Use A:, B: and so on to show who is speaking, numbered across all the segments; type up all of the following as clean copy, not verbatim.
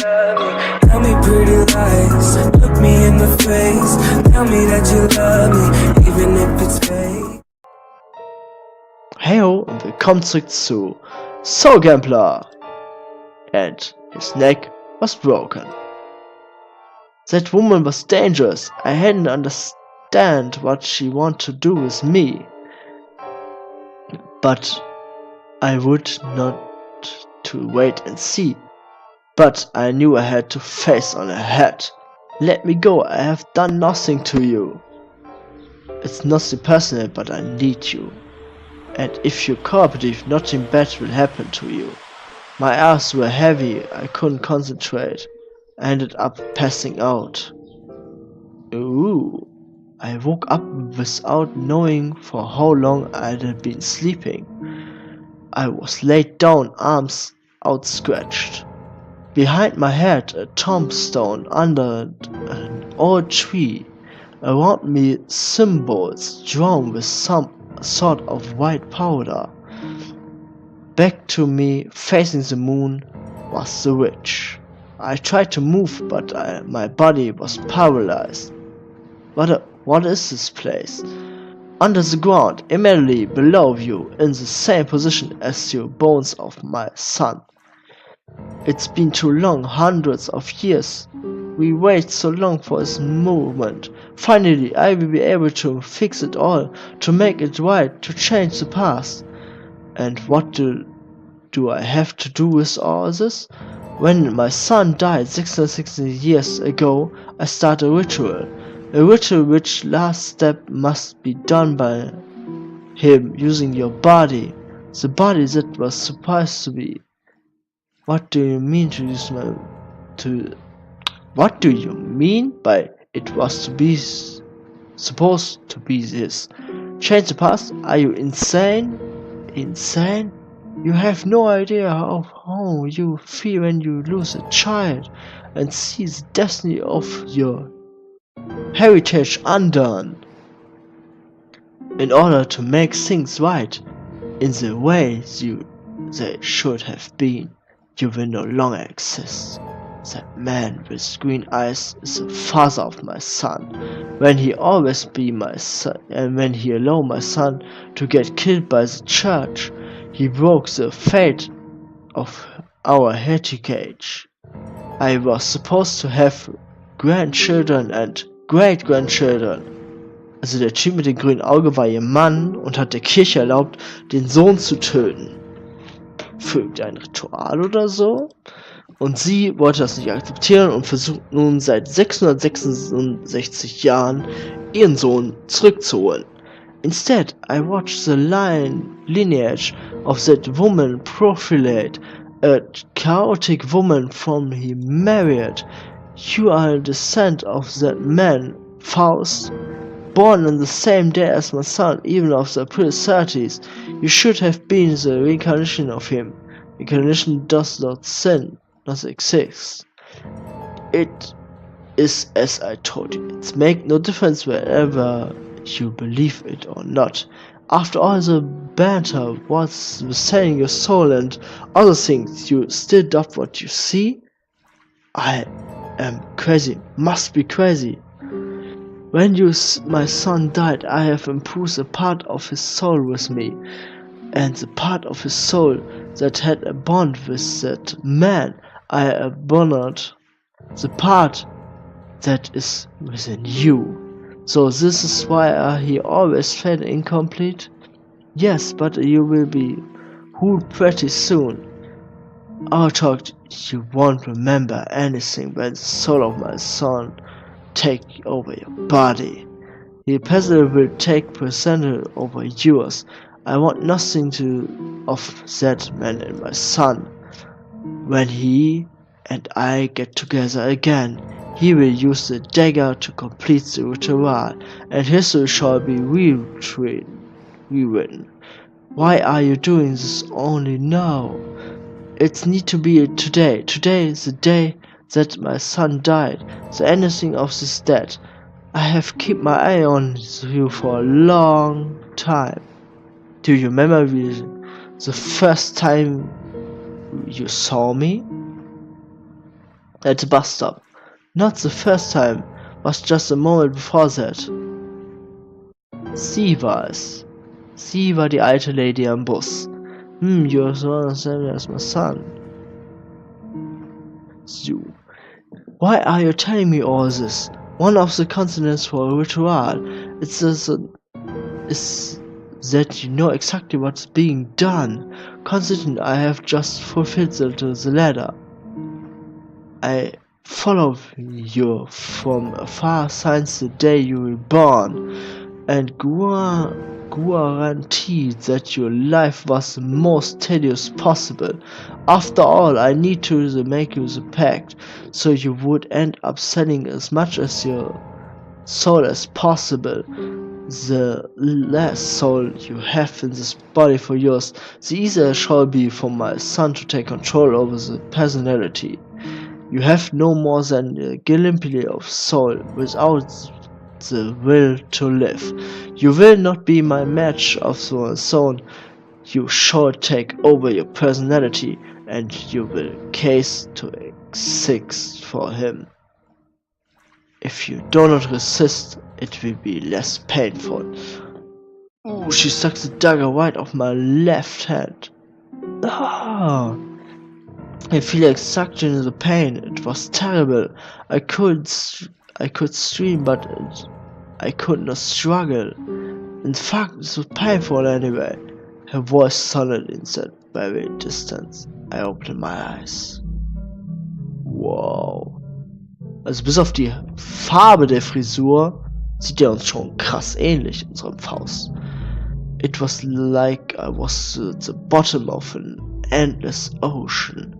A: love me. Tell me pretty lies, look me in the face. Tell me that you love me, even if it's fake.
B: Heyo und willkommen zurück zu Soul Gambler. And his neck was broken. That woman was dangerous. I hadn't understand what she wanted to do with me. But I would not to wait and see. But I knew I had to face on her head. Let me go, I have done nothing to you. It's nothing personal, but I need you. And if you're cooperative, nothing bad will happen to you. My eyes were heavy, I couldn't concentrate. I ended up passing out. Ooh. I woke up without knowing for how long I had been sleeping. I was laid down, arms outstretched. Behind my head, a tombstone under an old tree. Around me, symbols drawn with some sort of white powder. Back to me, facing the moon, was the witch. I tried to move, but my body was paralyzed. What is this place? Under the ground, immediately below you, in the same position as your bones of my son. It's been too long, hundreds of years. We wait so long for this moment. Finally, I will be able to fix it all, to make it right, to change the past. And what do I have to do with all this? When my son died 660 years ago, I started a ritual which last step must be done by him using your body, the body that was supposed to be. What do you mean to use What do you mean by it was supposed to be this? Change the past? Are you insane? Insane? You have no idea of how you feel when you lose a child and see the destiny of your heritage undone. In order to make things right in the way they should have been, you will no longer exist. That man with green eyes is the father of my son. When he always be my son, and when he allowed my son to get killed by the church, he broke the fate of our heritage. I was supposed to have grandchildren and great-grandchildren. Also der Typ mit dem grünen Auge war ihr Mann und hat der Kirche erlaubt, den Sohn zu töten. Für irgendein Ritual oder so. Und sie wollte das nicht akzeptieren und versucht nun seit 666 Jahren ihren Sohn zurückzuholen. Instead, I watched the lineage of that woman profilate, a chaotic woman from he married. You are a descendant of that man, Faust, born on the same day as my son, even of the pre-30s. You should have been the reincarnation of him. Reincarnation does not sin, not exist. It is as I told you. It makes no difference wherever you believe it or not. After all the banter, what's selling your soul and other things, you still doubt what you see? I am crazy, must be crazy. When my son died, I have imposed a part of his soul with me, and the part of his soul that had a bond with that man, I abandoned the part that is within you. So this is why he always felt incomplete? Yes, but you will be whole pretty soon. I'll talk, you won't remember anything when the soul of my son take over your body. The president will take percentage over yours. I want nothing of that man and my son. When he and I get together again, he will use the dagger to complete the ritual, and history shall be rewritten. Why are you doing this only now? It needs to be today. Today is the day that my son died, the ending of this death. I have kept my eye on you for a long time. Do you remember the first time you saw me? at the bus stop. Not the first time, was just a moment before that. Sie war es. Sie war die alte Lady am Bus. You're so the same as my son. You. Why are you telling me all this? One of the consonants for a ritual. Is that you know exactly what's being done. Considering I have just fulfilled the letter. I followed you from afar since the day you were born, and guaranteed that your life was the most tedious possible. After all, I need to make you the pact, so you would end up selling as much as your soul as possible. The less soul you have in this body for yours, the easier it shall be for my son to take control over the personality. You have no more than a glimpse of soul without the will to live. You will not be my match of the soul. You shall take over your personality, and you will case to exist for him. If you do not resist, it will be less painful. Ooh, she stuck the dagger right off my left hand. Ah, I feel exactly the pain. It was terrible. I could scream, but I could not struggle. In fact, it was painful anyway. Her voice sounded in that very distance. I opened my eyes. Wow. Also bis auf die Farbe der Frisur sieht er uns schon krass ähnlich, unserem Faust. It was like I was at the bottom of an endless ocean.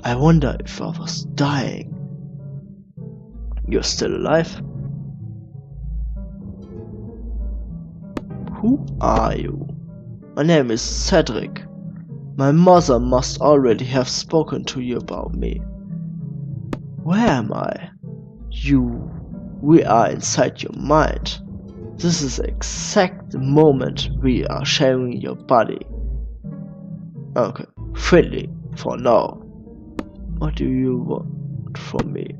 B: I wonder if I was dying. You're still alive? Who are you? My name is Cedric. My mother must already have spoken to you about me. Where am I? We are inside your mind. This is the exact moment we are sharing your body. Okay, friendly for now. What do you want from me?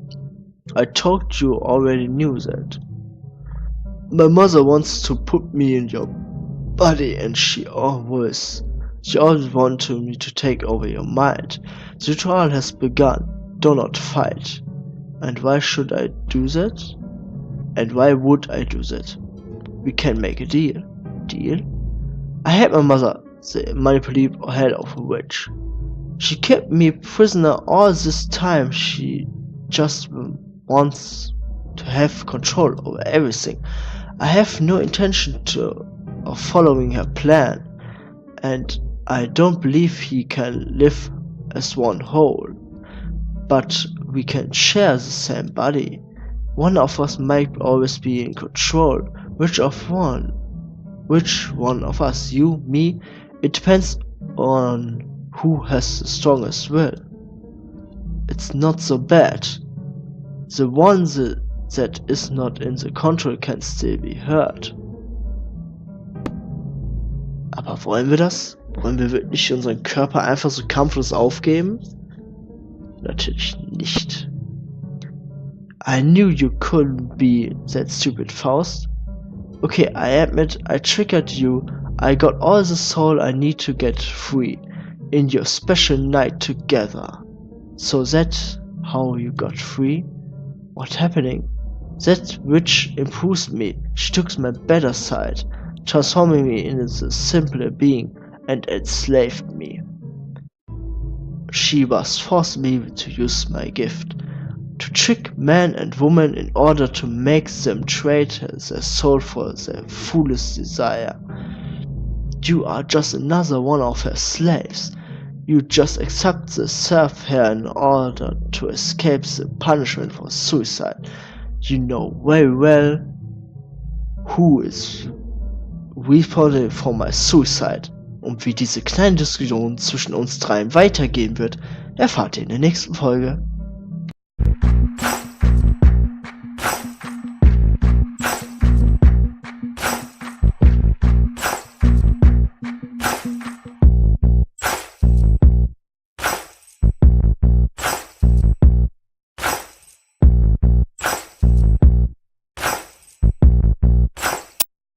B: I thought you already knew that. My mother wants to put me in your body, and she always wanted me to take over your mind. The ritual has begun. Do not fight. And why should I do that? And why would I do that? We can make a deal. Deal? I hate my mother, the manipulative head of a witch. She kept me prisoner all this time. She just wants to have control over everything. I have no intention of following her plan, and I don't believe he can live as one whole. But we can share the same body. One of us might always be in control. Which one of us, you, me? It depends on who has the strongest will. It's not so bad. The one that is not in the control can still be hurt. Aber wollen wir das? Wollen wir wirklich unseren Körper einfach so kampflos aufgeben? Natürlich nicht. I knew you couldn't be that stupid, Faust. Okay, I admit I triggered you. I got all the soul I need to get free in your special night together. So that's how you got free? What's happening? That witch improves me. She took my better side, transforming me into a simpler being, and enslaved me. She was forcing me to use my gift, to trick man and woman in order to make them trade their soul for their foolish desire. You are just another one of her slaves. You just accept the serve her in order to escape the punishment for suicide. You know very well who is responsible for my suicide. Und wie diese kleine Diskussion zwischen uns dreien weitergehen wird, erfahrt ihr in der nächsten Folge.